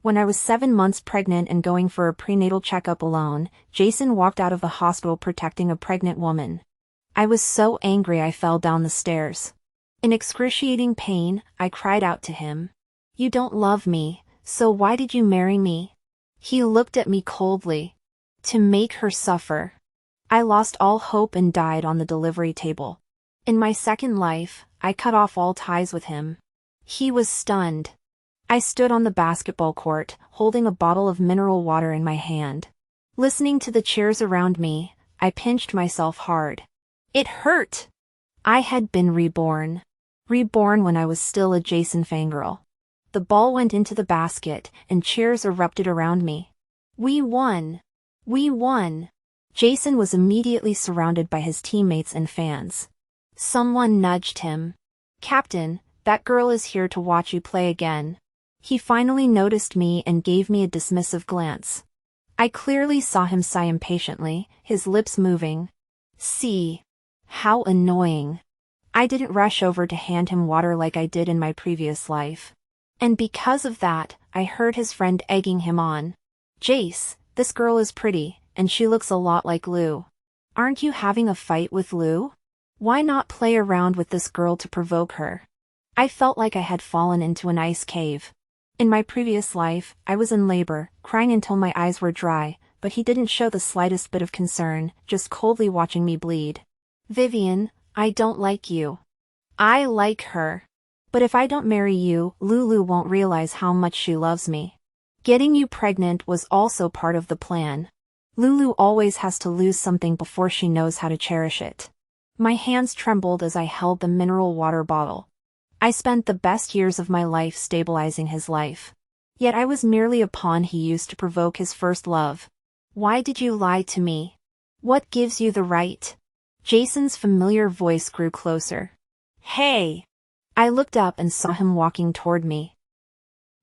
When I was 7 months pregnant and going for a prenatal checkup alone, Jason walked out of the hospital protecting a pregnant woman. I was so angry I fell down the stairs. In excruciating pain, I cried out to him. "You don't love me, so why did you marry me?" He looked at me coldly. "To make her suffer." I lost all hope and died on the delivery table. In my second life, I cut off all ties with him. He was stunned. I stood on the basketball court, holding a bottle of mineral water in my hand. Listening to the cheers around me, I pinched myself hard. It hurt! I had been reborn. Reborn when I was still a Jason fangirl. The ball went into the basket, and cheers erupted around me. We won! We won! Jason was immediately surrounded by his teammates and fans. Someone nudged him. "Captain, that girl is here to watch you play again." He finally noticed me and gave me a dismissive glance. I clearly saw him sigh impatiently, his lips moving. See? How annoying. I didn't rush over to hand him water like I did in my previous life. And because of that, I heard his friend egging him on. "Jace, this girl is pretty, and she looks a lot like Lou. Aren't you having a fight with Lou? Why not play around with this girl to provoke her?" I felt like I had fallen into an ice cave. In my previous life, I was in labor, crying until my eyes were dry, but he didn't show the slightest bit of concern, just coldly watching me bleed. "Vivian, I don't like you." "I like her. But if I don't marry you, Lulu won't realize how much she loves me. Getting you pregnant was also part of the plan. Lulu always has to lose something before she knows how to cherish it." My hands trembled as I held the mineral water bottle. I spent the best years of my life stabilizing his life. Yet I was merely a pawn he used to provoke his first love. "Why did you lie to me? What gives you the right?" Jason's familiar voice grew closer. "Hey!" I looked up and saw him walking toward me.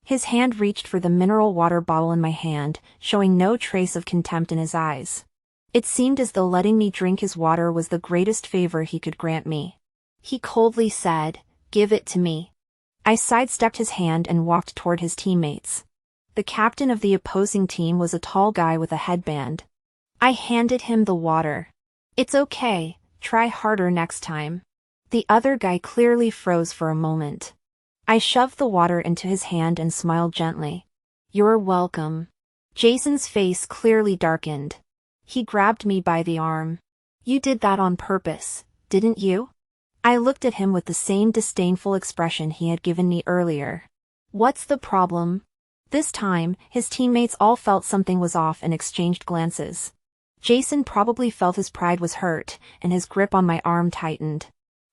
His hand reached for the mineral water bottle in my hand, showing no trace of contempt in his eyes. It seemed as though letting me drink his water was the greatest favor he could grant me. He coldly said, "Give it to me." I sidestepped his hand and walked toward his teammates. The captain of the opposing team was a tall guy with a headband. I handed him the water. "It's okay, try harder next time." The other guy clearly froze for a moment. I shoved the water into his hand and smiled gently. "You're welcome." Jason's face clearly darkened. He grabbed me by the arm. "You did that on purpose, didn't you?" I looked at him with the same disdainful expression he had given me earlier. "What's the problem?" This time, his teammates all felt something was off and exchanged glances. Jason probably felt his pride was hurt, and his grip on my arm tightened.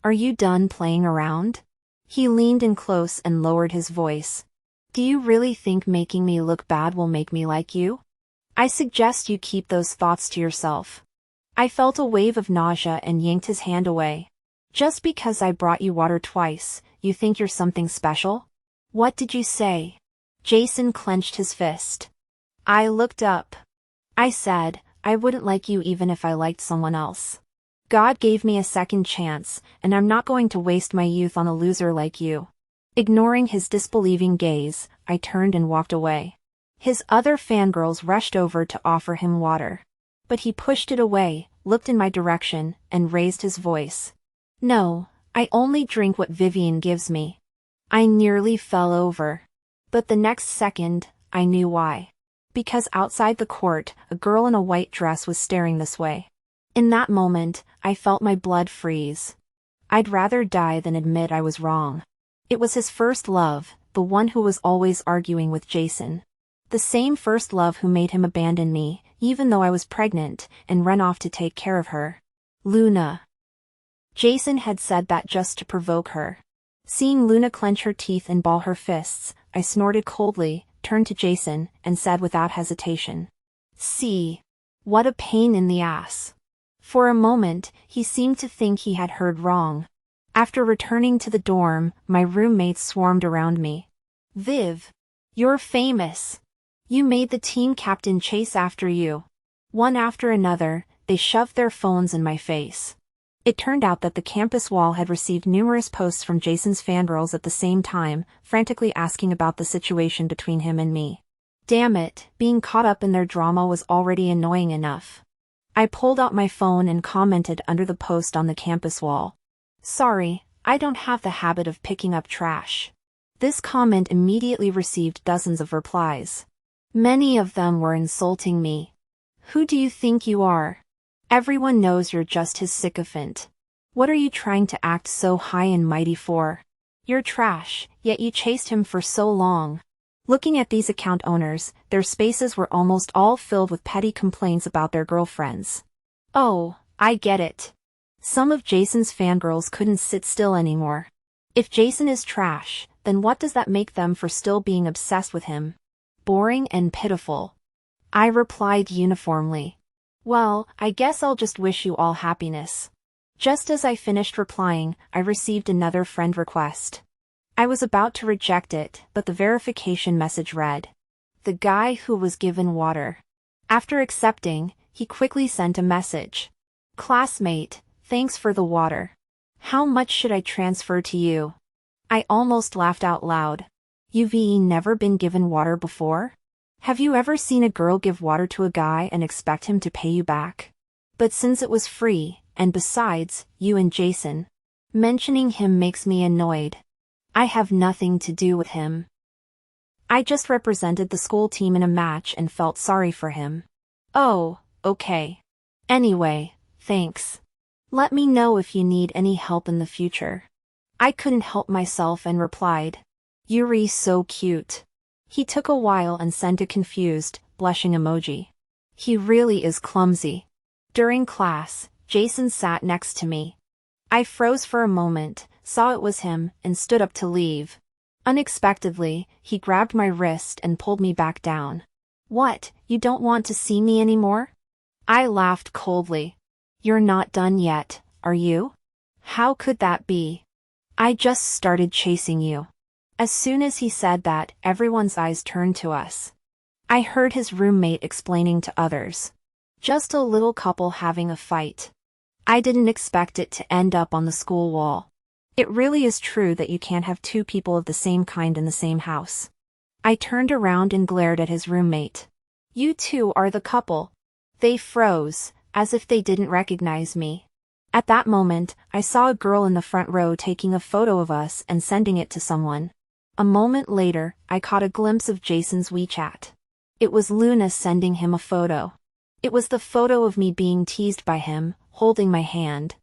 "Are you done playing around?" He leaned in close and lowered his voice. "Do you really think making me look bad will make me like you? I suggest you keep those thoughts to yourself." I felt a wave of nausea and yanked his hand away. "Just because I brought you water twice, you think you're something special? What did you say?" Jason clenched his fist. I looked up. I said, "I wouldn't like you even if I liked someone else. God gave me a second chance, and I'm not going to waste my youth on a loser like you." Ignoring his disbelieving gaze, I turned and walked away. His other fangirls rushed over to offer him water. But he pushed it away, looked in my direction, and raised his voice. "No, I only drink what Vivian gives me." I nearly fell over. But the next second, I knew why. Because outside the court, a girl in a white dress was staring this way. In that moment, I felt my blood freeze. I'd rather die than admit I was wrong. It was his first love, the one who was always arguing with Jason. The same first love who made him abandon me, even though I was pregnant, and run off to take care of her. Luna. Jason had said that just to provoke her. Seeing Luna clench her teeth and ball her fists, I snorted coldly, turned to Jason, and said without hesitation. "See. What a pain in the ass." For a moment, he seemed to think he had heard wrong. After returning to the dorm, my roommates swarmed around me. "Viv. You're famous. You made the team captain chase after you." One after another, they shoved their phones in my face. It turned out that the campus wall had received numerous posts from Jason's fangirls at the same time, frantically asking about the situation between him and me. Damn it, being caught up in their drama was already annoying enough. I pulled out my phone and commented under the post on the campus wall. Sorry, I don't have the habit of picking up trash. This comment immediately received dozens of replies. Many of them were insulting me. Who do you think you are? Everyone knows you're just his sycophant. What are you trying to act so high and mighty for? You're trash, yet you chased him for so long. Looking at these account owners, their spaces were almost all filled with petty complaints about their girlfriends. Oh, I get it. Some of Jason's fangirls couldn't sit still anymore. If Jason is trash, then what does that make them for still being obsessed with him? Boring and pitiful. I replied uniformly. Well, I guess I'll just wish you all happiness. Just as I finished replying, I received another friend request. I was about to reject it, but the verification message read, "The guy who was given water." After accepting, he quickly sent a message. "Classmate, thanks for the water. How much should I transfer to you?" I almost laughed out loud. You've never been given water before? Have you ever seen a girl give water to a guy and expect him to pay you back? But since it was free, and besides, you and Jason. Mentioning him makes me annoyed. I have nothing to do with him. I just represented the school team in a match and felt sorry for him. Oh, okay. Anyway, thanks. Let me know if you need any help in the future. I couldn't help myself and replied, "Yuri's so cute." He took a while and sent a confused, blushing emoji. He really is clumsy. During class, Jason sat next to me. I froze for a moment, saw it was him, and stood up to leave. Unexpectedly, he grabbed my wrist and pulled me back down. What, you don't want to see me anymore? I laughed coldly. You're not done yet, are you? How could that be? I just started chasing you. As soon as he said that, everyone's eyes turned to us. I heard his roommate explaining to others. Just a little couple having a fight. I didn't expect it to end up on the school wall. It really is true that you can't have two people of the same kind in the same house. I turned around and glared at his roommate. You two are the couple. They froze, as if they didn't recognize me. At that moment, I saw a girl in the front row taking a photo of us and sending it to someone. A moment later, I caught a glimpse of Jason's WeChat. It was Luna sending him a photo. It was the photo of me being teased by him, holding my hand.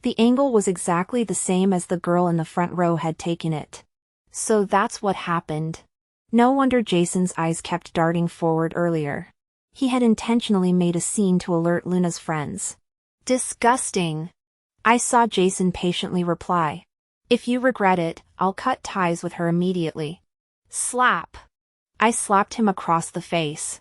The angle was exactly the same as the girl in the front row had taken it. So that's what happened. No wonder Jason's eyes kept darting forward earlier. He had intentionally made a scene to alert Luna's friends. Disgusting. I saw Jason patiently reply. If you regret it, I'll cut ties with her immediately. Slap. I slapped him across the face.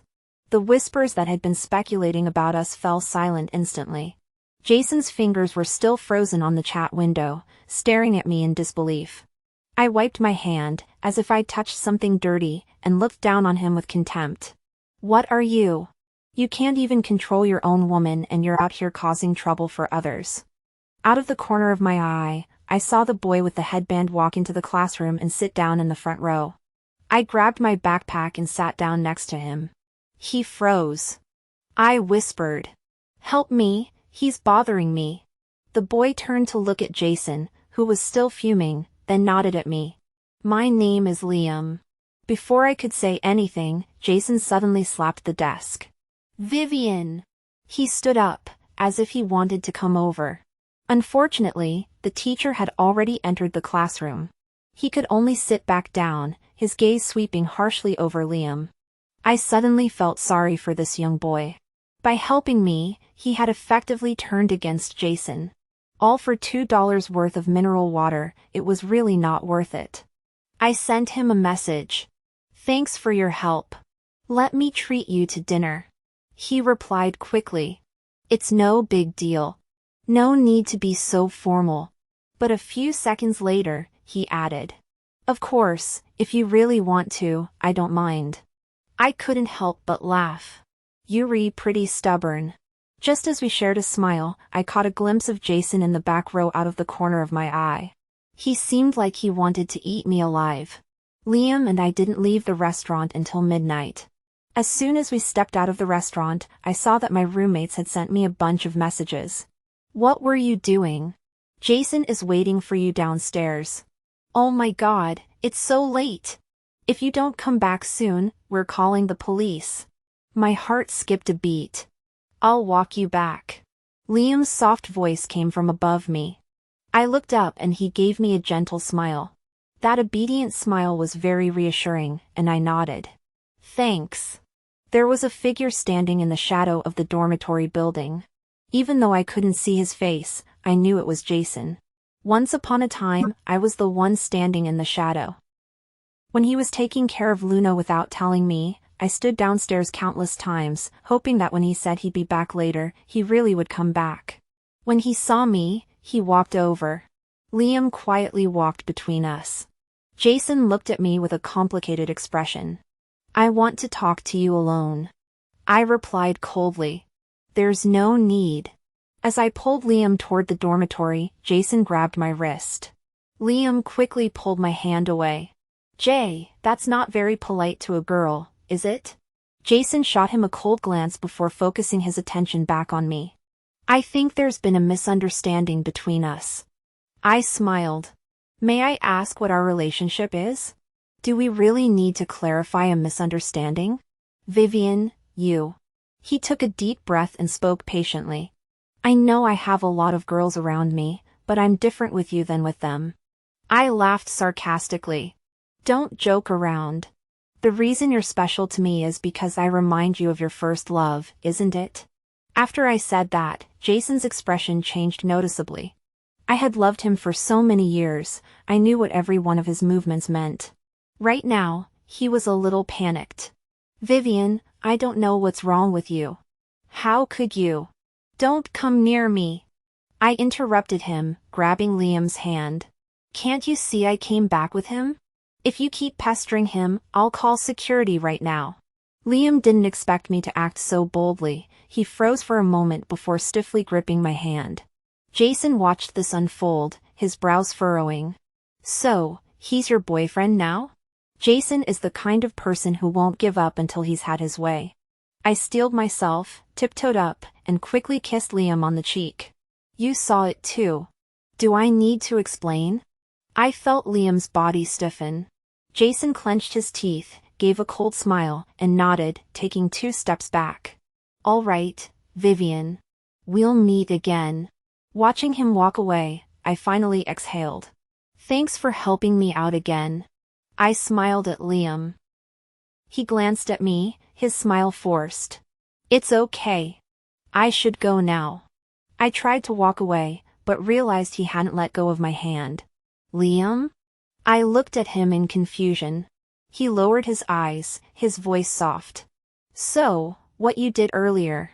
The whispers that had been speculating about us fell silent instantly. Jason's fingers were still frozen on the chat window, staring at me in disbelief. I wiped my hand, as if I'd touched something dirty, and looked down on him with contempt. What are you? You can't even control your own woman and you're out here causing trouble for others. Out of the corner of my eye, I saw the boy with the headband walk into the classroom and sit down in the front row. I grabbed my backpack and sat down next to him. He froze. I whispered, "Help me, he's bothering me." The boy turned to look at Jason, who was still fuming, then nodded at me. My name is Liam. Before I could say anything, Jason suddenly slapped the desk. Vivian! He stood up, as if he wanted to come over. Unfortunately, the teacher had already entered the classroom. He could only sit back down, his gaze sweeping harshly over Liam. I suddenly felt sorry for this young boy. By helping me, he had effectively turned against Jason. All for $2 worth of mineral water, it was really not worth it. I sent him a message. Thanks for your help. Let me treat you to dinner. He replied quickly. It's no big deal. No need to be so formal. But a few seconds later, he added. Of course, if you really want to, I don't mind. I couldn't help but laugh. Yuri pretty stubborn. Just as we shared a smile, I caught a glimpse of Jason in the back row out of the corner of my eye. He seemed like he wanted to eat me alive. Liam and I didn't leave the restaurant until midnight. As soon as we stepped out of the restaurant, I saw that my roommates had sent me a bunch of messages. What were you doing? Jason is waiting for you downstairs. Oh my God, it's so late. If you don't come back soon, we're calling the police. My heart skipped a beat. I'll walk you back. Liam's soft voice came from above me. I looked up and he gave me a gentle smile. That obedient smile was very reassuring, and I nodded. Thanks. There was a figure standing in the shadow of the dormitory building. Even though I couldn't see his face, I knew it was Jason. Once upon a time, I was the one standing in the shadow. When he was taking care of Luna without telling me, I stood downstairs countless times, hoping that when he said he'd be back later, he really would come back. When he saw me, he walked over. Liam quietly walked between us. Jason looked at me with a complicated expression. I want to talk to you alone. I replied coldly. There's no need. As I pulled Liam toward the dormitory, Jason grabbed my wrist. Liam quickly pulled my hand away. Jay, that's not very polite to a girl, is it? Jason shot him a cold glance before focusing his attention back on me. I think there's been a misunderstanding between us. I smiled. May I ask what our relationship is? Do we really need to clarify a misunderstanding? Vivian, you. He took a deep breath and spoke patiently. I know I have a lot of girls around me, but I'm different with you than with them. I laughed sarcastically. Don't joke around. The reason you're special to me is because I remind you of your first love, isn't it? After I said that, Jason's expression changed noticeably. I had loved him for so many years, I knew what every one of his movements meant. Right now, he was a little panicked. Vivian, I don't know what's wrong with you. How could you? Don't come near me. I interrupted him, grabbing Liam's hand. Can't you see I came back with him? If you keep pestering him, I'll call security right now. Liam didn't expect me to act so boldly. He froze for a moment before stiffly gripping my hand. Jason watched this unfold, his brows furrowing. So, he's your boyfriend now? Jason is the kind of person who won't give up until he's had his way. I steeled myself, tiptoed up, and quickly kissed Liam on the cheek. You saw it too. Do I need to explain? I felt Liam's body stiffen. Jason clenched his teeth, gave a cold smile, and nodded, taking 2 steps back. All right, Vivian. We'll meet again. Watching him walk away, I finally exhaled. Thanks for helping me out again. I smiled at Liam. He glanced at me, his smile forced. It's okay. I should go now. I tried to walk away, but realized he hadn't let go of my hand. Liam? I looked at him in confusion. He lowered his eyes, his voice soft. So, what you did earlier.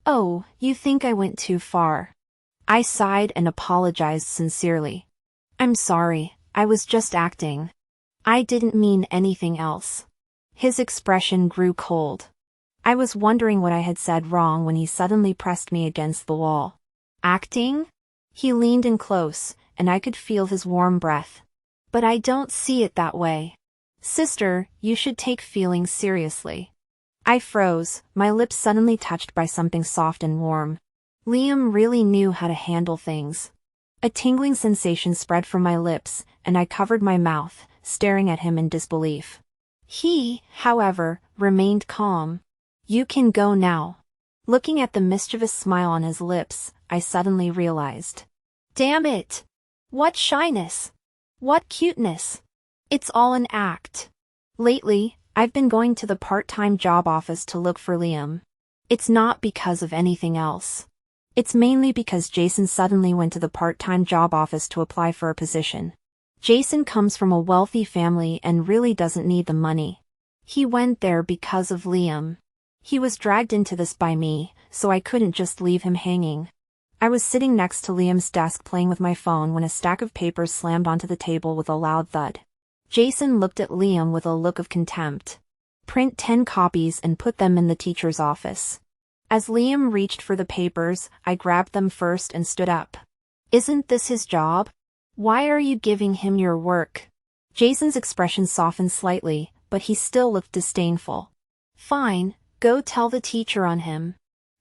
Oh, you think I went too far. I sighed and apologized sincerely. I'm sorry, I was just acting. I didn't mean anything else. His expression grew cold. I was wondering what I had said wrong when he suddenly pressed me against the wall. Acting? He leaned in close, and I could feel his warm breath. But I don't see it that way. Sister, you should take feelings seriously. I froze, my lips suddenly touched by something soft and warm. Liam really knew how to handle things. A tingling sensation spread from my lips, and I covered my mouth, staring at him in disbelief. He, however, remained calm. You can go now. Looking at the mischievous smile on his lips, I suddenly realized. Damn it! What shyness! What cuteness! It's all an act. Lately, I've been going to the part-time job office to look for Liam. It's not because of anything else. It's mainly because Jason suddenly went to the part-time job office to apply for a position. Jason comes from a wealthy family and really doesn't need the money. He went there because of Liam. He was dragged into this by me, so I couldn't just leave him hanging. I was sitting next to Liam's desk playing with my phone when a stack of papers slammed onto the table with a loud thud. Jason looked at Liam with a look of contempt. Print 10 copies and put them in the teacher's office. As Liam reached for the papers, I grabbed them first and stood up. Isn't this his job? Why are you giving him your work? Jason's expression softened slightly, but he still looked disdainful. Fine, go tell the teacher on him.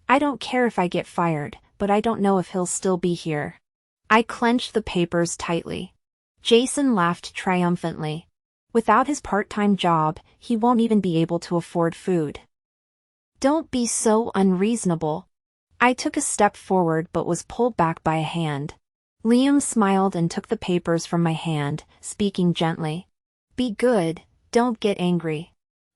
I don't care if I get fired, but I don't know if he'll still be here. I clenched the papers tightly. Jason laughed triumphantly. Without his part-time job, he won't even be able to afford food. Don't be so unreasonable. I took a step forward but was pulled back by a hand. Liam smiled and took the papers from my hand, speaking gently. Be good, don't get angry.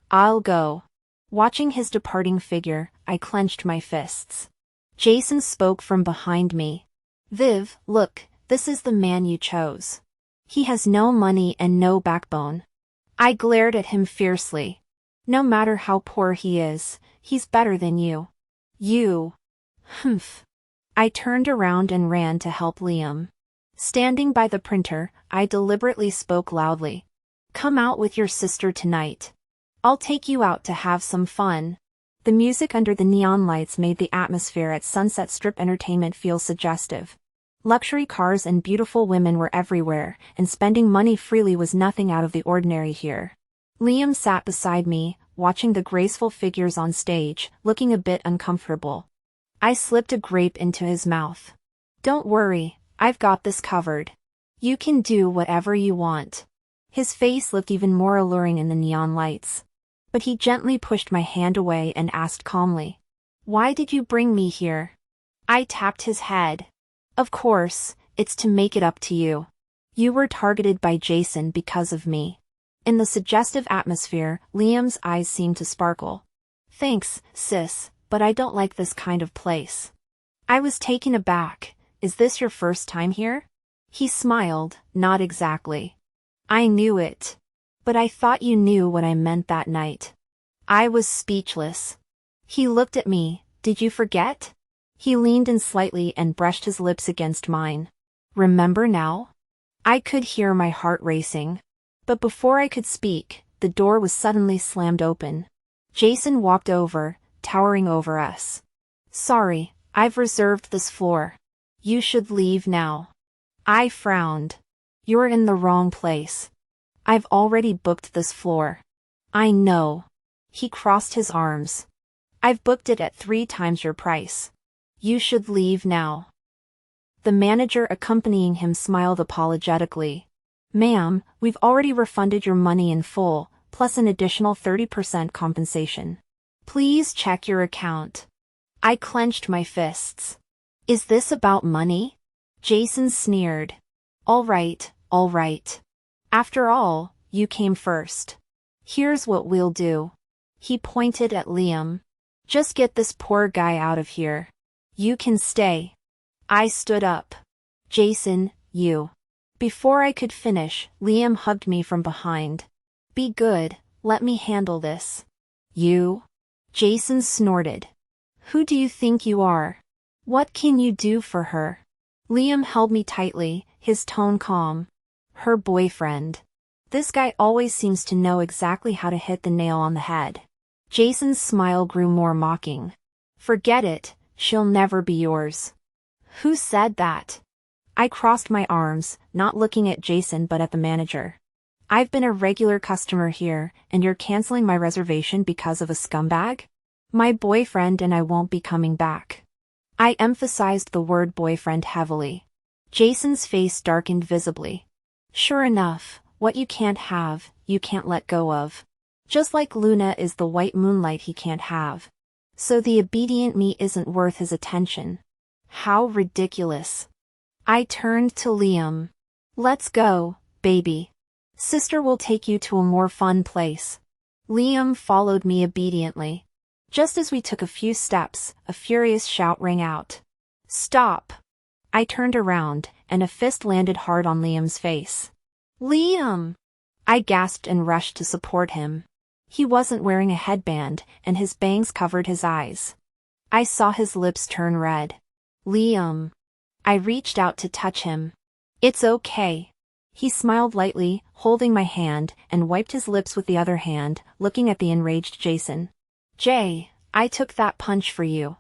I'll go. Watching his departing figure, I clenched my fists. Jason spoke from behind me. Viv, look, this is the man you chose. He has no money and no backbone. I glared at him fiercely. No matter how poor he is, he's better than you. You. Humph. I turned around and ran to help Liam. Standing by the printer, I deliberately spoke loudly. Come out with your sister tonight. I'll take you out to have some fun. The music under the neon lights made the atmosphere at Sunset Strip Entertainment feel suggestive. Luxury cars and beautiful women were everywhere, and spending money freely was nothing out of the ordinary here. Liam sat beside me, watching the graceful figures on stage, looking a bit uncomfortable. I slipped a grape into his mouth. Don't worry, I've got this covered. You can do whatever you want. His face looked even more alluring in the neon lights. But he gently pushed my hand away and asked calmly. Why did you bring me here? I tapped his head. Of course, it's to make it up to you. You were targeted by Jason because of me. In the suggestive atmosphere, Liam's eyes seemed to sparkle. Thanks, sis, but I don't like this kind of place. I was taken aback. Is this your first time here? He smiled, not exactly. I knew it. But I thought you knew what I meant that night. I was speechless. He looked at me. Did you forget? He leaned in slightly and brushed his lips against mine. Remember now? I could hear my heart racing. But before I could speak, the door was suddenly slammed open. Jason walked over, towering over us. Sorry, I've reserved this floor. You should leave now. I frowned. You're in the wrong place. I've already booked this floor. I know. He crossed his arms. I've booked it at 3 times your price. You should leave now. The manager accompanying him smiled apologetically. Ma'am, we've already refunded your money in full, plus an additional 30% compensation. Please check your account. I clenched my fists. Is this about money? Jason sneered. All right, all right. After all, you came first. Here's what we'll do. He pointed at Liam. Just get this poor guy out of here. You can stay. I stood up. Jason, you. Before I could finish, Liam hugged me from behind. Be good, let me handle this. You? Jason snorted. Who do you think you are? What can you do for her? Liam held me tightly, his tone calm. Her boyfriend. This guy always seems to know exactly how to hit the nail on the head. Jason's smile grew more mocking. Forget it, she'll never be yours. Who said that? I crossed my arms, not looking at Jason but at the manager. I've been a regular customer here, and you're canceling my reservation because of a scumbag? My boyfriend and I won't be coming back. I emphasized the word boyfriend heavily. Jason's face darkened visibly. Sure enough, what you can't have, you can't let go of. Just like Luna is the white moonlight he can't have. So the obedient me isn't worth his attention. How ridiculous. I turned to Liam. Let's go, baby. Sister will take you to a more fun place. Liam followed me obediently. Just as we took a few steps, a furious shout rang out. Stop! I turned around, and a fist landed hard on Liam's face. Liam! I gasped and rushed to support him. He wasn't wearing a headband, and his bangs covered his eyes. I saw his lips turn red. Liam! I reached out to touch him. It's okay. He smiled lightly, holding my hand, and wiped his lips with the other hand, looking at the enraged Jason. Jay, I took that punch for you.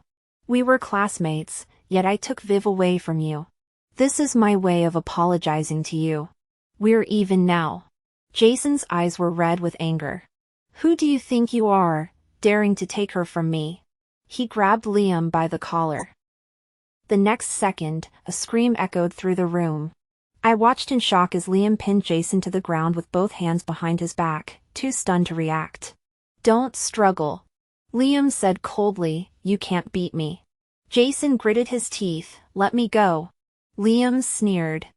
We were classmates, yet I took Viv away from you. This is my way of apologizing to you. We're even now. Jason's eyes were red with anger. Who do you think you are, daring to take her from me. He grabbed Liam by the collar. The next second, a scream echoed through the room. I watched in shock as Liam pinned Jason to the ground with both hands behind his back, too stunned to react. "Don't struggle," Liam said coldly, "you can't beat me." Jason gritted his teeth. "Let me go." Liam sneered.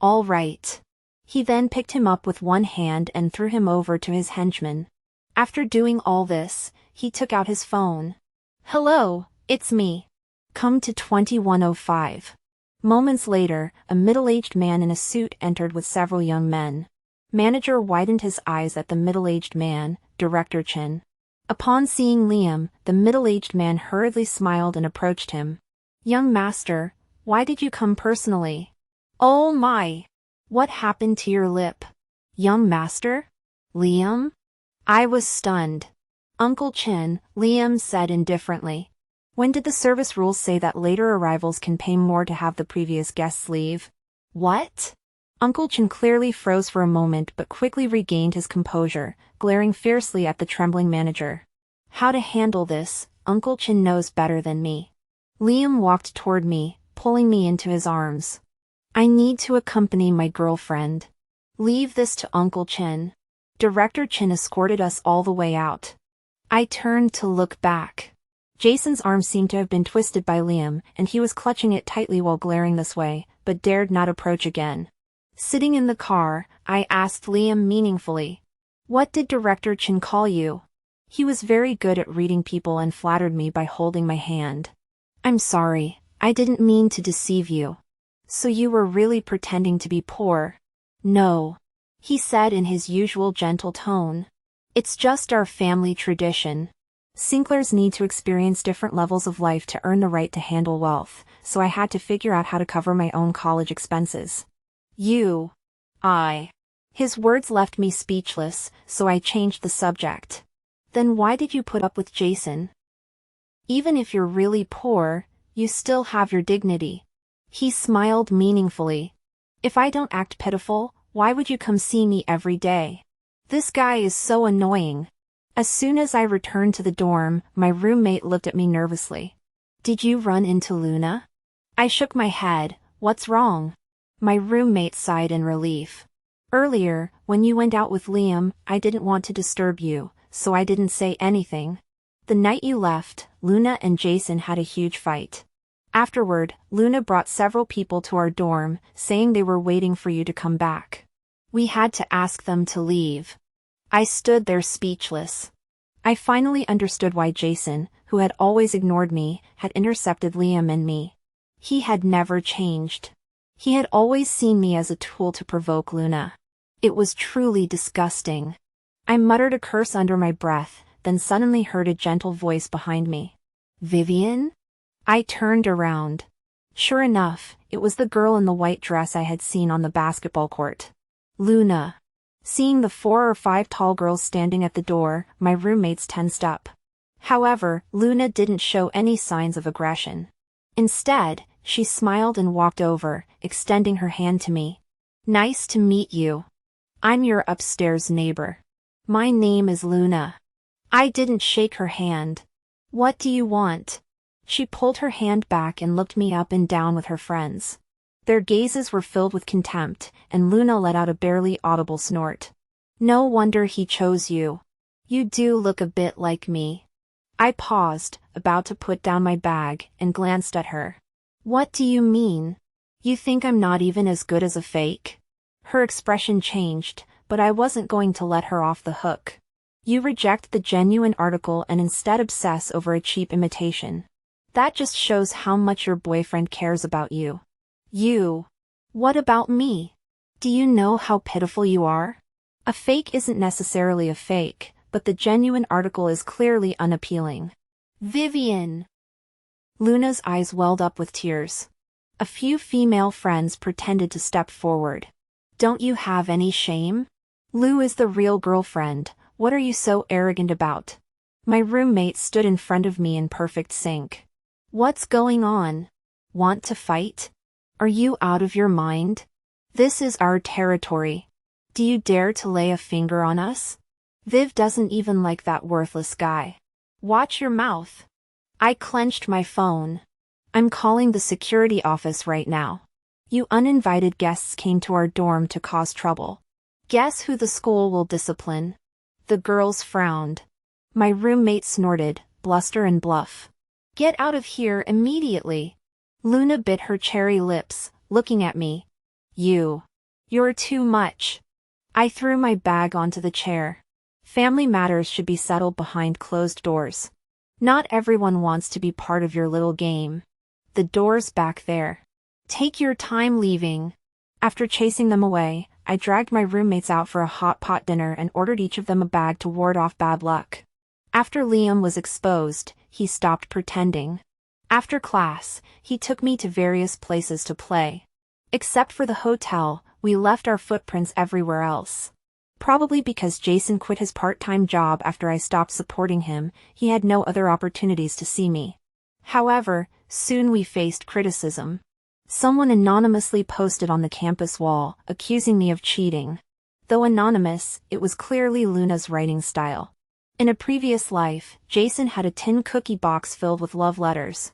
"All right." He then picked him up with one hand and threw him over to his henchman. After doing all this, he took out his phone. "Hello, it's me. Come to 2105. Moments later, a middle-aged man in a suit entered with several young men. Manager widened his eyes at the middle-aged man, Director Chin. Upon seeing Liam, the middle-aged man hurriedly smiled and approached him. "Young master, why did you come personally?" "Oh my! What happened to your lip?" "Young master? Liam?" I was stunned. "Uncle Chin," Liam said indifferently. "When did the service rules say that later arrivals can pay more to have the previous guests leave?" "What?" Uncle Chin clearly froze for a moment but quickly regained his composure, glaring fiercely at the trembling manager. "How to handle this, Uncle Chin knows better than me." Liam walked toward me, pulling me into his arms. "I need to accompany my girlfriend. Leave this to Uncle Chin." Director Chin escorted us all the way out. I turned to look back. Jason's arm seemed to have been twisted by Liam, and he was clutching it tightly while glaring this way, but dared not approach again. Sitting in the car, I asked Liam meaningfully, "What did Director Chin call you?" He was very good at reading people and flattered me by holding my hand. "I'm sorry, I didn't mean to deceive you." "So you were really pretending to be poor?" "No," he said in his usual gentle tone. "It's just our family tradition. Sinklers need to experience different levels of life to earn the right to handle wealth, so I had to figure out how to cover my own college expenses." His words left me speechless, so I changed the subject. "Then why did you put up with Jason? Even if you're really poor, you still have your dignity." He smiled meaningfully. "If I don't act pitiful, why would you come see me every day? This guy is so annoying." As soon as I returned to the dorm, my roommate looked at me nervously. "Did you run into Luna?" I shook my head. "What's wrong?" My roommate sighed in relief. "Earlier, when you went out with Liam, I didn't want to disturb you, so I didn't say anything. The night you left, Luna and Jason had a huge fight. Afterward, Luna brought several people to our dorm, saying they were waiting for you to come back. We had to ask them to leave." I stood there speechless. I finally understood why Jason, who had always ignored me, had intercepted Liam and me. He had never changed. He had always seen me as a tool to provoke Luna. It was truly disgusting. I muttered a curse under my breath, then suddenly heard a gentle voice behind me. "Vivian?" I turned around. Sure enough, it was the girl in the white dress I had seen on the basketball court. Luna. Seeing the 4 or 5 tall girls standing at the door, my roommates tensed up. However, Luna didn't show any signs of aggression. Instead, she smiled and walked over, extending her hand to me. "Nice to meet you. I'm your upstairs neighbor. My name is Luna." I didn't shake her hand. "What do you want?" She pulled her hand back and looked me up and down with her friends. Their gazes were filled with contempt, and Luna let out a barely audible snort. "No wonder he chose you. You do look a bit like me." I paused, about to put down my bag, and glanced at her. "What do you mean? You think I'm not even as good as a fake?" Her expression changed, but I wasn't going to let her off the hook. "You reject the genuine article and instead obsess over a cheap imitation. That just shows how much your boyfriend cares about you." "You. What about me? Do you know how pitiful you are? A fake isn't necessarily a fake, but the genuine article is clearly unappealing." "Vivian!" Luna's eyes welled up with tears. A few female friends pretended to step forward. "Don't you have any shame? Lou is the real girlfriend, what are you so arrogant about?" My roommate stood in front of me in perfect sync. "What's going on? Want to fight? Are you out of your mind? This is our territory. Do you dare to lay a finger on us? Viv doesn't even like that worthless guy." Watch your mouth. I clenched my phone. I'm calling the security office right now. You uninvited guests came to our dorm to cause trouble. Guess who the school will discipline? The girls frowned. My roommate snorted, bluster and bluff. Get out of here immediately. Luna bit her cherry lips, looking at me. You're too much. I threw my bag onto the chair. Family matters should be settled behind closed doors. Not everyone wants to be part of your little game. The door's back there. Take your time leaving. After chasing them away, I dragged my roommates out for a hot pot dinner and ordered each of them a bag to ward off bad luck. After Liam was exposed, he stopped pretending. After class, he took me to various places to play. Except for the hotel, we left our footprints everywhere else. Probably because Jason quit his part-time job after I stopped supporting him, he had no other opportunities to see me. However, soon we faced criticism. Someone anonymously posted on the campus wall, accusing me of cheating. Though anonymous, it was clearly Luna's writing style. In a previous life, Jason had a tin cookie box filled with love letters.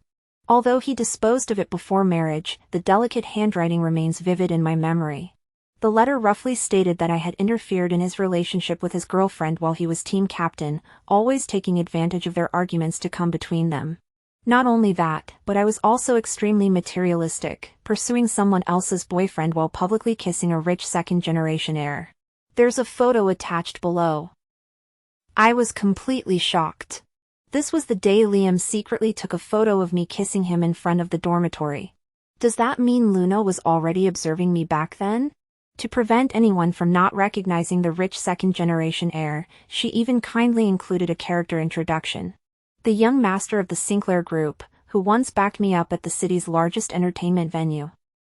Although he disposed of it before marriage, the delicate handwriting remains vivid in my memory. The letter roughly stated that I had interfered in his relationship with his girlfriend while he was team captain, always taking advantage of their arguments to come between them. Not only that, but I was also extremely materialistic, pursuing someone else's boyfriend while publicly kissing a rich second-generation heir. There's a photo attached below. I was completely shocked. This was the day Liam secretly took a photo of me kissing him in front of the dormitory. Does that mean Luna was already observing me back then? To prevent anyone from not recognizing the rich second-generation heir, she even kindly included a character introduction. The young master of the Sinclair Group, who once backed me up at the city's largest entertainment venue.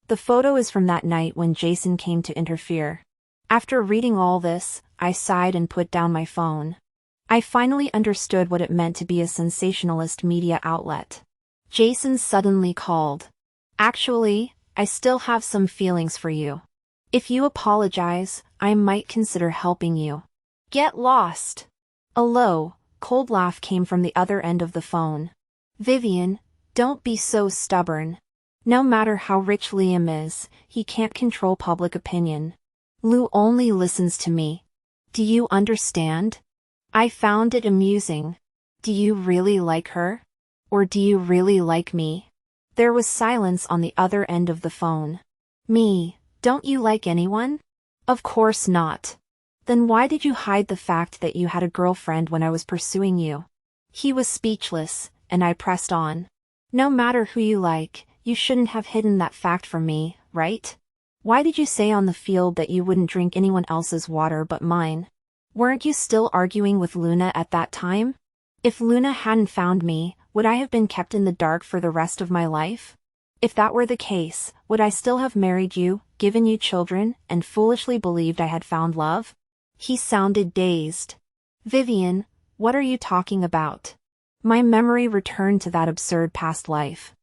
The photo is from that night when Jason came to interfere. After reading all this, I sighed and put down my phone. I finally understood what it meant to be a sensationalist media outlet. Jason suddenly called. Actually, I still have some feelings for you. If you apologize, I might consider helping you. Get lost. A low, cold laugh came from the other end of the phone. Vivian, don't be so stubborn. No matter how rich Liam is, he can't control public opinion. Lou only listens to me. Do you understand? I found it amusing. Do you really like her? Or do you really like me? There was silence on the other end of the phone. Me, don't you like anyone? Of course not. Then why did you hide the fact that you had a girlfriend when I was pursuing you? He was speechless, and I pressed on. No matter who you like, you shouldn't have hidden that fact from me, right? Why did you say on the field that you wouldn't drink anyone else's water but mine? Weren't you still arguing with Luna at that time? If Luna hadn't found me, would I have been kept in the dark for the rest of my life? If that were the case, would I still have married you, given you children, and foolishly believed I had found love? He sounded dazed. Vivian, what are you talking about? My memory returned to that absurd past life.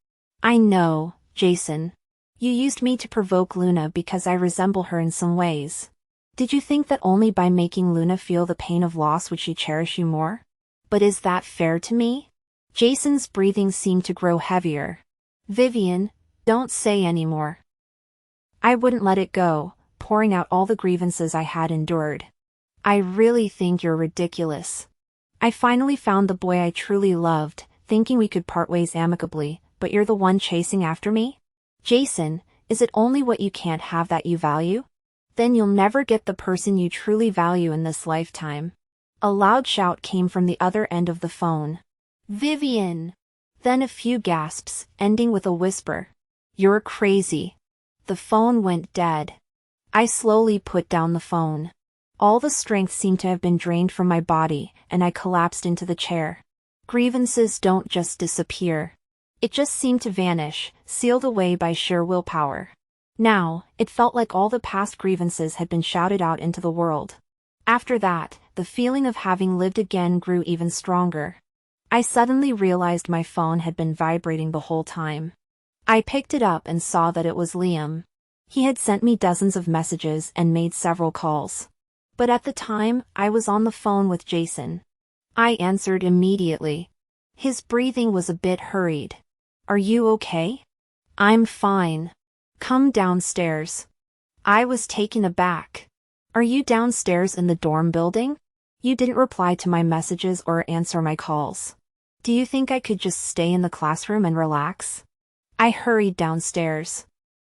I know, Jason. You used me to provoke Luna because I resemble her in some ways. Did you think that only by making Luna feel the pain of loss would she cherish you more? But is that fair to me? Jason's breathing seemed to grow heavier. Vivian, don't say any more. I wouldn't let it go, pouring out all the grievances I had endured. I really think you're ridiculous. I finally found the boy I truly loved, thinking we could part ways amicably, but you're the one chasing after me? Jason, is it only what you can't have that you value? Then you'll never get the person you truly value in this lifetime. A loud shout came from the other end of the phone. Vivian! Then a few gasps, ending with a whisper. You're crazy. The phone went dead. I slowly put down the phone. All the strength seemed to have been drained from my body, and I collapsed into the chair. Grievances don't just disappear. It just seemed to vanish, sealed away by sheer willpower. Now, it felt like all the past grievances had been shouted out into the world. After that, the feeling of having lived again grew even stronger. I suddenly realized my phone had been vibrating the whole time. I picked it up and saw that it was Liam. He had sent me dozens of messages and made several calls. But at the time, I was on the phone with Jason. I answered immediately. His breathing was a bit hurried. Are you okay? I'm fine. Come downstairs. I was taken aback. Are you downstairs in the dorm building? You didn't reply to my messages or answer my calls. Do you think I could just stay in the classroom and relax? I hurried downstairs.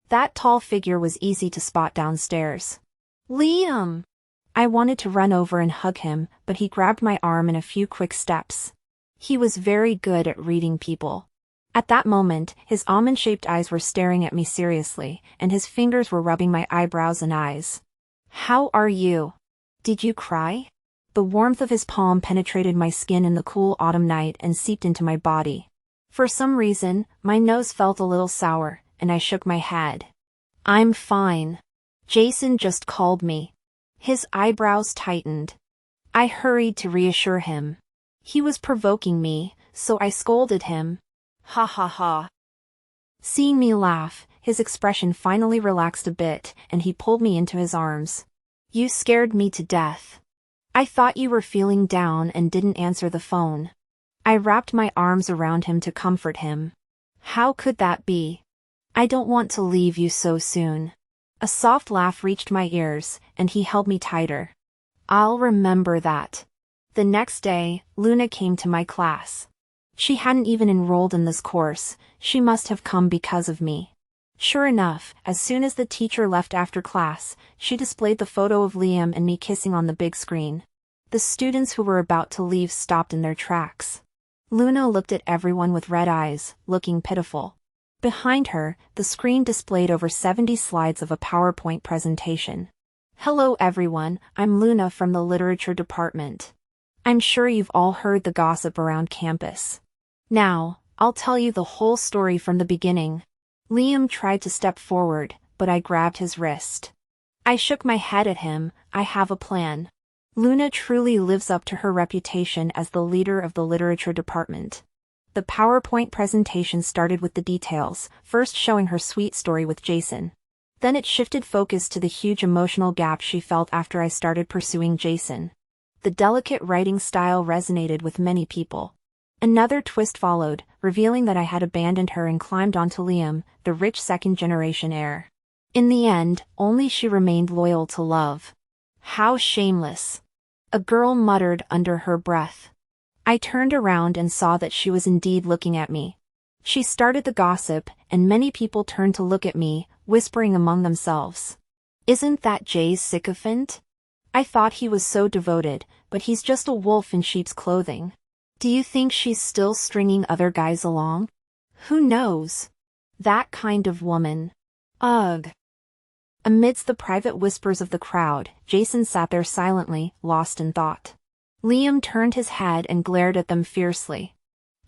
That tall figure was easy to spot downstairs. Liam! I wanted to run over and hug him, but he grabbed my arm in a few quick steps. He was very good at reading people. At that moment, his almond-shaped eyes were staring at me seriously, and his fingers were rubbing my eyebrows and eyes. How are you? Did you cry? The warmth of his palm penetrated my skin in the cool autumn night and seeped into my body. For some reason, my nose felt a little sour, and I shook my head. I'm fine. Jason just called me. His eyebrows tightened. I hurried to reassure him. He was provoking me, so I scolded him. Ha ha ha. Seeing me laugh, his expression finally relaxed a bit, and he pulled me into his arms. You scared me to death. I thought you were feeling down and didn't answer the phone. I wrapped my arms around him to comfort him. How could that be? I don't want to leave you so soon. A soft laugh reached my ears, and he held me tighter. I'll remember that. The next day, Luna came to my class. She hadn't even enrolled in this course. She must have come because of me. Sure enough, as soon as the teacher left after class, she displayed the photo of Liam and me kissing on the big screen. The students who were about to leave stopped in their tracks. Luna looked at everyone with red eyes, looking pitiful. Behind her, the screen displayed over 70 slides of a PowerPoint presentation. Hello everyone, I'm Luna from the literature department. I'm sure you've all heard the gossip around campus. Now, I'll tell you the whole story from the beginning. Liam tried to step forward, but I grabbed his wrist. I shook my head at him. I have a plan. Luna truly lives up to her reputation as the leader of the literature department. The PowerPoint presentation started with the details, first showing her sweet story with Jason. Then it shifted focus to the huge emotional gap she felt after I started pursuing Jason. The delicate writing style resonated with many people. Another twist followed, revealing that I had abandoned her and climbed onto Liam, the rich second-generation heir. In the end, only she remained loyal to love. How shameless! A girl muttered under her breath. I turned around and saw that she was indeed looking at me. She started the gossip, and many people turned to look at me, whispering among themselves. Isn't that Jay's sycophant? I thought he was so devoted, but he's just a wolf in sheep's clothing. Do you think she's still stringing other guys along? Who knows? That kind of woman. Ugh. Amidst the private whispers of the crowd, Jason sat there silently, lost in thought. Liam turned his head and glared at them fiercely.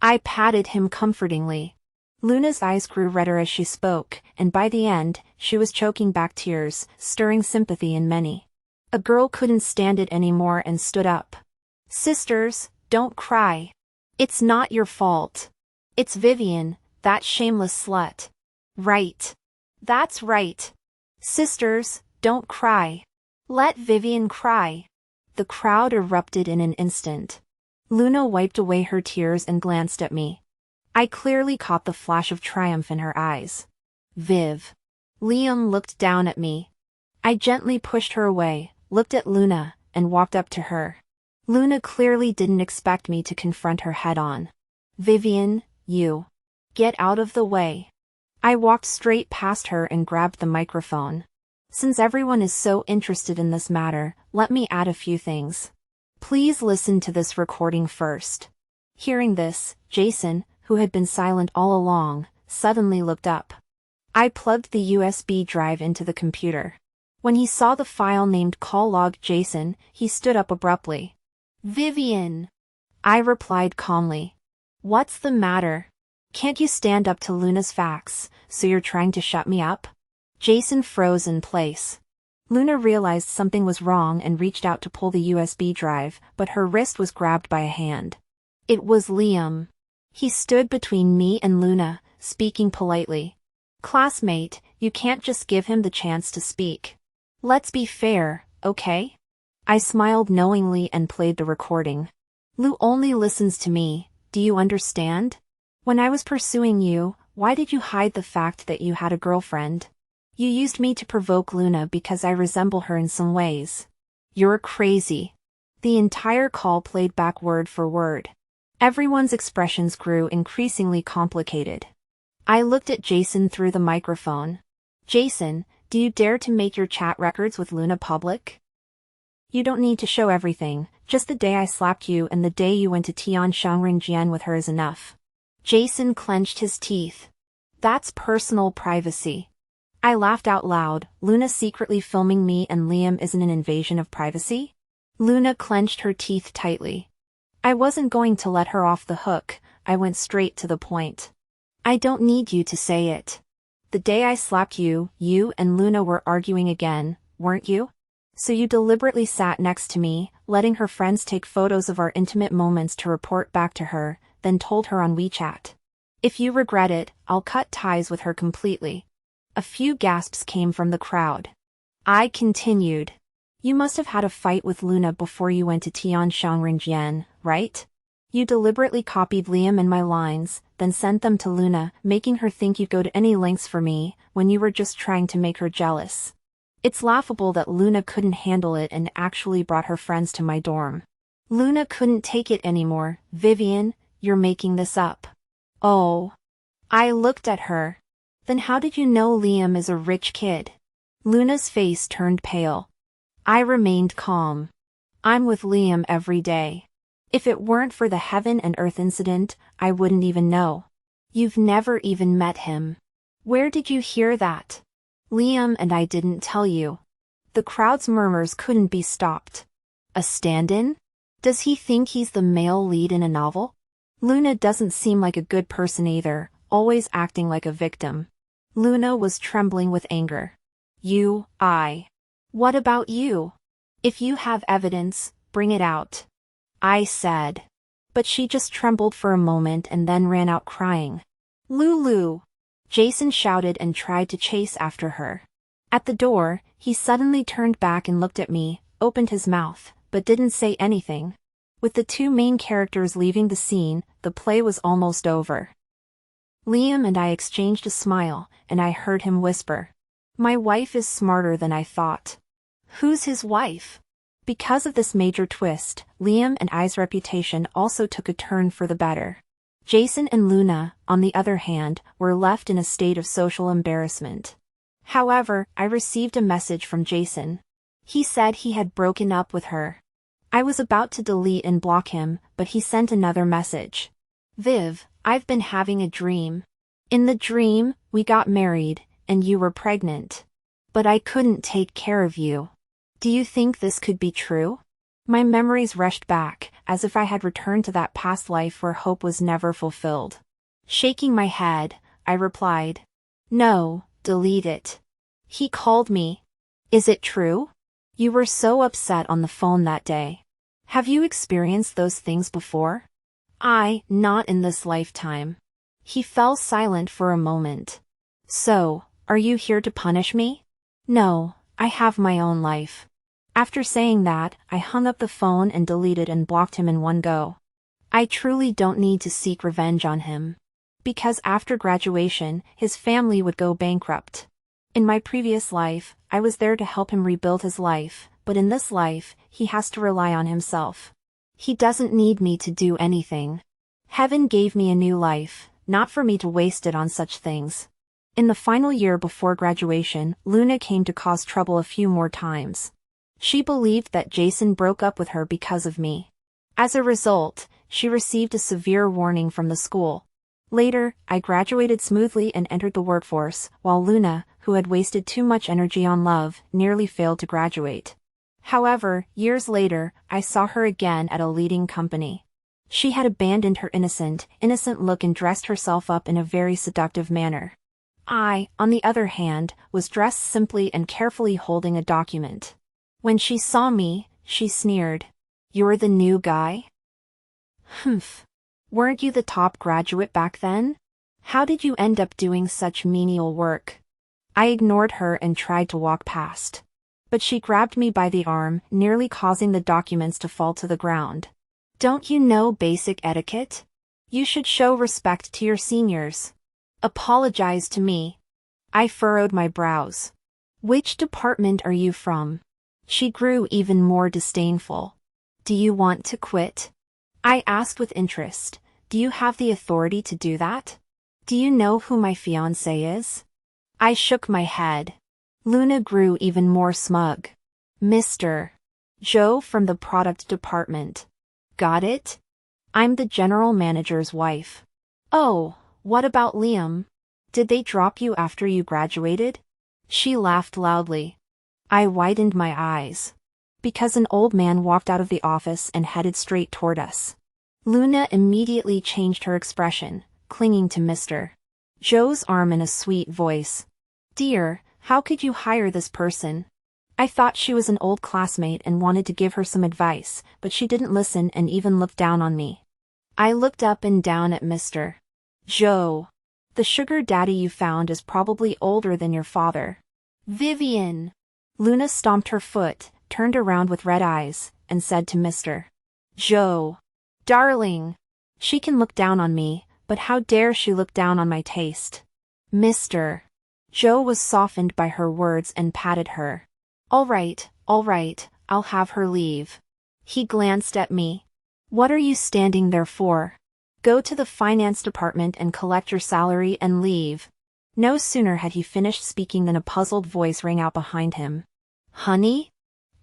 I patted him comfortingly. Luna's eyes grew redder as she spoke, and by the end, she was choking back tears, stirring sympathy in many. A girl couldn't stand it anymore and stood up. Sisters, don't cry. It's not your fault. It's Vivian, that shameless slut. Right. That's right. Sisters, don't cry. Let Vivian cry. The crowd erupted in an instant. Luna wiped away her tears and glanced at me. I clearly caught the flash of triumph in her eyes. Viv. Liam looked down at me. I gently pushed her away, looked at Luna, and walked up to her. Luna clearly didn't expect me to confront her head-on. Vivian, you. Get out of the way. I walked straight past her and grabbed the microphone. Since everyone is so interested in this matter, let me add a few things. Please listen to this recording first. Hearing this, Jason, who had been silent all along, suddenly looked up. I plugged the USB drive into the computer. When he saw the file named call log Jason, he stood up abruptly. Vivian! I replied calmly. What's the matter? Can't you stand up to Luna's facts, so you're trying to shut me up? Jason froze in place. Luna realized something was wrong and reached out to pull the USB drive, but her wrist was grabbed by a hand. It was Liam. He stood between me and Luna, speaking politely. Classmate, you can't just give him the chance to speak. Let's be fair, okay? I smiled knowingly and played the recording. Lou only listens to me, do you understand? When I was pursuing you, why did you hide the fact that you had a girlfriend? You used me to provoke Luna because I resemble her in some ways. You're crazy. The entire call played back word for word. Everyone's expressions grew increasingly complicated. I looked at Jason through the microphone. Jason, do you dare to make your chat records with Luna public? You don't need to show everything, just the day I slapped you and the day you went to Tianjin with her is enough. Jason clenched his teeth. That's personal privacy. I laughed out loud. Luna secretly filming me and Liam isn't an invasion of privacy? Luna clenched her teeth tightly. I wasn't going to let her off the hook, I went straight to the point. I don't need you to say it. The day I slapped you, you and Luna were arguing again, weren't you? So you deliberately sat next to me, letting her friends take photos of our intimate moments to report back to her, then told her on WeChat. If you regret it, I'll cut ties with her completely. A few gasps came from the crowd. I continued. You must have had a fight with Luna before you went to Tianjin, right? You deliberately copied Liam and my lines, then sent them to Luna, making her think you'd go to any lengths for me, when you were just trying to make her jealous. It's laughable that Luna couldn't handle it and actually brought her friends to my dorm. Luna couldn't take it anymore. Vivian, you're making this up. Oh. I looked at her. Then how did you know Liam is a rich kid? Luna's face turned pale. I remained calm. I'm with Liam every day. If it weren't for the heaven and earth incident, I wouldn't even know. You've never even met him. Where did you hear that? Liam and I didn't tell you. The crowd's murmurs couldn't be stopped. A stand-in? Does he think he's the male lead in a novel? Luna doesn't seem like a good person either, always acting like a victim. Luna was trembling with anger. What about you? If you have evidence, bring it out. I said. But she just trembled for a moment and then ran out crying. Lulu! Jason shouted and tried to chase after her. At the door, he suddenly turned back and looked at me, opened his mouth, but didn't say anything. With the two main characters leaving the scene, the play was almost over. Liam and I exchanged a smile, and I heard him whisper. My wife is smarter than I thought. Who's his wife? Because of this major twist, Liam and I's reputation also took a turn for the better. Jason and Luna, on the other hand, were left in a state of social embarrassment. However, I received a message from Jason. He said he had broken up with her. I was about to delete and block him, but he sent another message. Viv, I've been having a dream. In the dream, we got married, and you were pregnant. But I couldn't take care of you. Do you think this could be true? My memories rushed back, as if I had returned to that past life where hope was never fulfilled. Shaking my head, I replied. No, delete it. He called me. Is it true? You were so upset on the phone that day. Have you experienced those things before? Not in this lifetime. He fell silent for a moment. So, are you here to punish me? No, I have my own life. After saying that, I hung up the phone and deleted and blocked him in one go. I truly don't need to seek revenge on him. Because after graduation, his family would go bankrupt. In my previous life, I was there to help him rebuild his life, but in this life, he has to rely on himself. He doesn't need me to do anything. Heaven gave me a new life, not for me to waste it on such things. In the final year before graduation, Luna came to cause trouble a few more times. She believed that Jason broke up with her because of me. As a result, she received a severe warning from the school. Later, I graduated smoothly and entered the workforce, while Luna, who had wasted too much energy on love, nearly failed to graduate. However, years later, I saw her again at a leading company. She had abandoned her innocent look and dressed herself up in a very seductive manner. I, on the other hand, was dressed simply and carefully holding a document. When she saw me, she sneered. You're the new guy? Humph. Weren't you the top graduate back then? How did you end up doing such menial work? I ignored her and tried to walk past. But she grabbed me by the arm, nearly causing the documents to fall to the ground. Don't you know basic etiquette? You should show respect to your seniors. Apologize to me. I furrowed my brows. Which department are you from? She grew even more disdainful. Do you want to quit? I asked with interest. Do you have the authority to do that? Do you know who my fiancé is? I shook my head. Luna grew even more smug. Mr. Joe from the product department. Got it? I'm the general manager's wife. Oh, what about Liam? Did they drop you after you graduated? She laughed loudly. I widened my eyes. Because an old man walked out of the office and headed straight toward us. Luna immediately changed her expression, clinging to Mr. Joe's arm in a sweet voice. Dear, how could you hire this person? I thought she was an old classmate and wanted to give her some advice, but she didn't listen and even looked down on me. I looked up and down at Mr. Joe. The sugar daddy you found is probably older than your father. Vivian! Luna stomped her foot, turned around with red eyes, and said to Mr. Joe. Darling! She can look down on me, but how dare she look down on my taste? Mr. Joe was softened by her words and patted her. All right, I'll have her leave. He glanced at me. What are you standing there for? Go to the finance department and collect your salary and leave. No sooner had he finished speaking than a puzzled voice rang out behind him. Honey?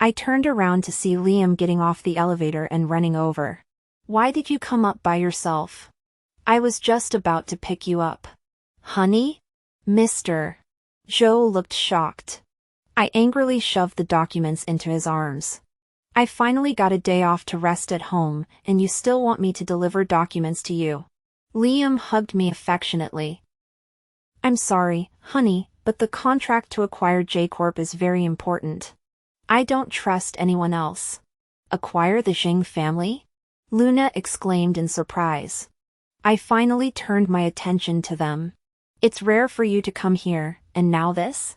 I turned around to see Liam getting off the elevator and running over. Why did you come up by yourself? I was just about to pick you up. Honey? Mr. Joe looked shocked. I angrily shoved the documents into his arms. I finally got a day off to rest at home, and you still want me to deliver documents to you. Liam hugged me affectionately. I'm sorry, honey, but the contract to acquire J-Corp is very important. I don't trust anyone else. Acquire the Zhang family? Luna exclaimed in surprise. I finally turned my attention to them. It's rare for you to come here, and now this?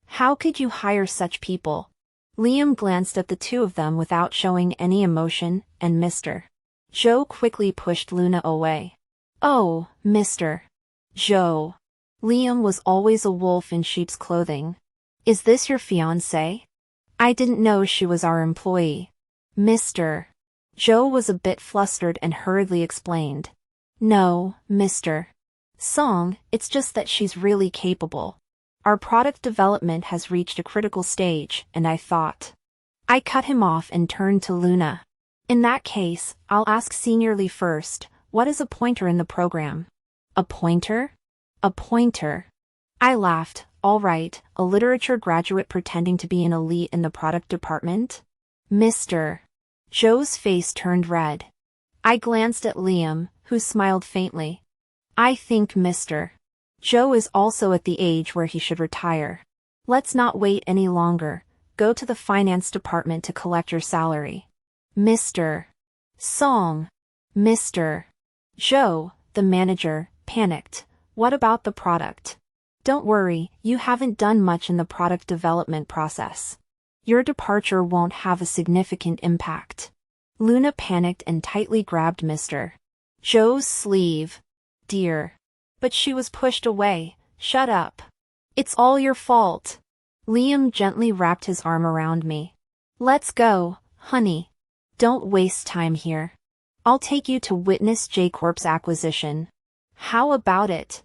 How could you hire such people? Liam glanced at the two of them without showing any emotion, and Mr. Joe quickly pushed Luna away. Oh, Mr. Joe. Liam was always a wolf in sheep's clothing. Is this your fiancé? I didn't know she was our employee. Mr. Joe was a bit flustered and hurriedly explained. No, Mr. Song, it's just that she's really capable. Our product development has reached a critical stage, and I thought. I cut him off and turned to Luna. In that case, I'll ask seniorly first, what is a pointer in the program? A pointer? A pointer. I laughed. All right, a literature graduate pretending to be an elite in the product department? Mr. Joe's face turned red. I glanced at Liam, who smiled faintly. I think Mr. Joe is also at the age where he should retire. Let's not wait any longer. Go to the finance department to collect your salary. Mr. Song. Mr. Joe, the manager, panicked. What about the product? Don't worry, you haven't done much in the product development process. Your departure won't have a significant impact. Luna panicked and tightly grabbed Mr. Joe's sleeve. Dear. But she was pushed away. Shut up. It's all your fault. Liam gently wrapped his arm around me. Let's go, honey. Don't waste time here. I'll take you to witness J-Corp's acquisition. How about it?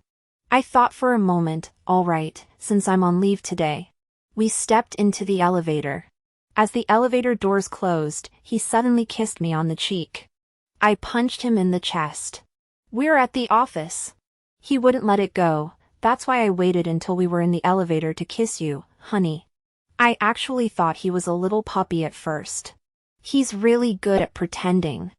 I thought for a moment, all right, since I'm on leave today. We stepped into the elevator. As the elevator doors closed, he suddenly kissed me on the cheek. I punched him in the chest. We're at the office. He wouldn't let it go. That's why I waited until we were in the elevator to kiss you, honey. I actually thought he was a little puppy at first. He's really good at pretending.